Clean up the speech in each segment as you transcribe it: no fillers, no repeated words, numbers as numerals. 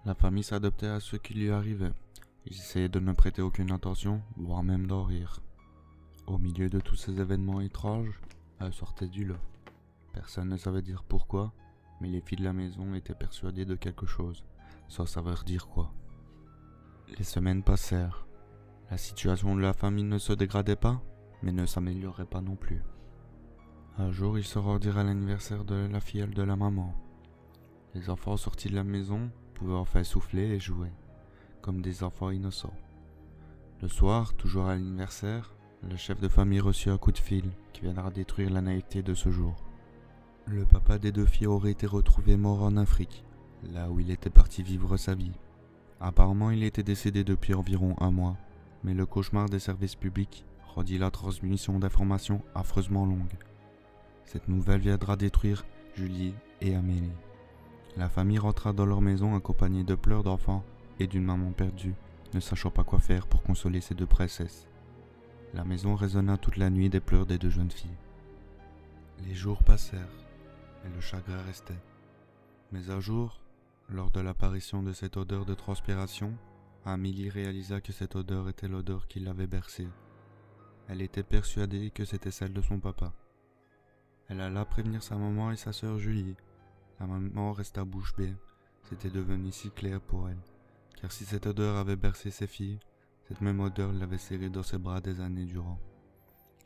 La famille s'adaptait à ce qui lui arrivait. Ils essayaient de ne prêter aucune attention, voire même d'en rire. Au milieu de tous ces événements étranges, elle sortait du lot. Personne ne savait dire pourquoi, mais les filles de la maison étaient persuadées de quelque chose, sans savoir dire quoi. Les semaines passèrent. La situation de la famille ne se dégradait pas, mais ne s'améliorait pas non plus. Un jour, ils se rendirent à l'anniversaire de la filleule de la maman. Les enfants sortis de la maison pouvaient enfin souffler et jouer, comme des enfants innocents. Le soir, toujours à l'anniversaire, le chef de famille reçut un coup de fil qui viendra détruire la naïveté de ce jour. Le papa des deux filles aurait été retrouvé mort en Afrique, là où il était parti vivre sa vie. Apparemment, il était décédé depuis environ un mois, mais le cauchemar des services publics rendit la transmission d'informations affreusement longue. Cette nouvelle viendra détruire Julie et Amélie. La famille rentra dans leur maison accompagnée de pleurs d'enfants et d'une maman perdue, ne sachant pas quoi faire pour consoler ces deux princesses. La maison résonna toute la nuit des pleurs des deux jeunes filles. Les jours passèrent, et le chagrin restait. Mais un jour, lors de l'apparition de cette odeur de transpiration, Amélie réalisa que cette odeur était l'odeur qui l'avait bercée. Elle était persuadée que c'était celle de son papa. Elle alla prévenir sa maman et sa sœur Julie. Sa maman resta bouche bée, c'était devenu si clair pour elle, car si cette odeur avait bercé ses filles, cette même odeur l'avait serrée dans ses bras des années durant.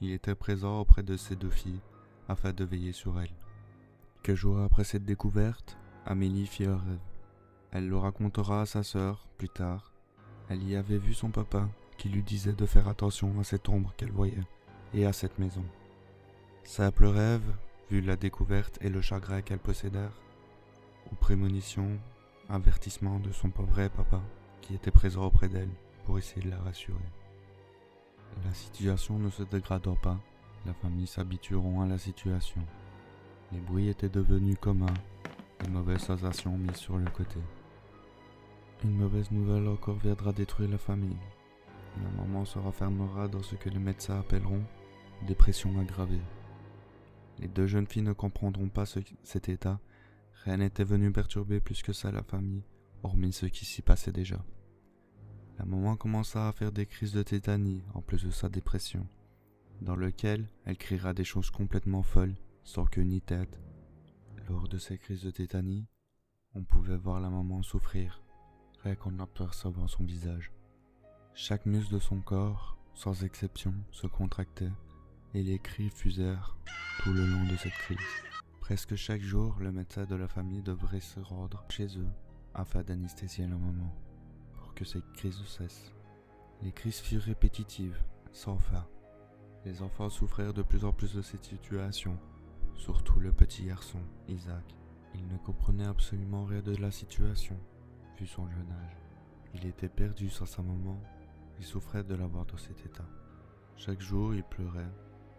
Il était présent auprès de ses deux filles, afin de veiller sur elles. Quelques jours après cette découverte, Amélie fit un rêve. Elle le racontera à sa sœur, plus tard. Elle y avait vu son papa, qui lui disait de faire attention à cette ombre qu'elle voyait, et à cette maison. Simple rêve, vu la découverte et le chagrin qu'elle possédèrent, ou prémonition, avertissement de son vrai papa, qui était présent auprès d'elle pour essayer de la rassurer. La situation ne se dégradant pas, la famille s'habitueront à la situation. Les bruits étaient devenus communs, les mauvaises sensations mises sur le côté. Une mauvaise nouvelle encore viendra détruire la famille. La maman se renfermera dans ce que les médecins appelleront dépression aggravée. Les deux jeunes filles ne comprendront pas cet état. Rien n'était venu perturber plus que ça la famille, hormis ce qui s'y passait déjà. La maman commença à faire des crises de tétanie en plus de sa dépression, dans lequel elle criera des choses complètement folles, sans queue ni tête. Lors de ces crises de tétanie, on pouvait voir la maman souffrir, rien qu'en apercevant son visage. Chaque muscle de son corps, sans exception, se contractait, et les cris fusèrent tout le long de cette crise. Presque chaque jour, le médecin de la famille devrait se rendre chez eux afin d'anesthésier la maman, pour que ces crises cessent. Les crises furent répétitives, sans fin. Les enfants souffrirent de plus en plus de cette situation, surtout le petit garçon, Isaac. Il ne comprenait absolument rien de la situation, vu son jeune âge. Il était perdu sans sa maman, il souffrait de la voir dans cet état. Chaque jour, il pleurait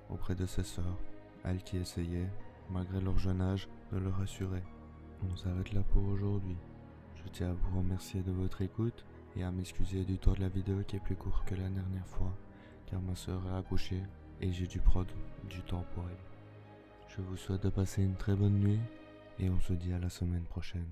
auprès de ses sœurs, elles qui essayaient, malgré leur jeune âge, de le rassurer. On s'arrête là pour aujourd'hui. Je tiens à vous remercier de votre écoute et à m'excuser du temps de la vidéo qui est plus court que la dernière fois, car ma sœur est accouchée et j'ai dû prendre du temps pour elle. Je vous souhaite de passer une très bonne nuit et on se dit à la semaine prochaine.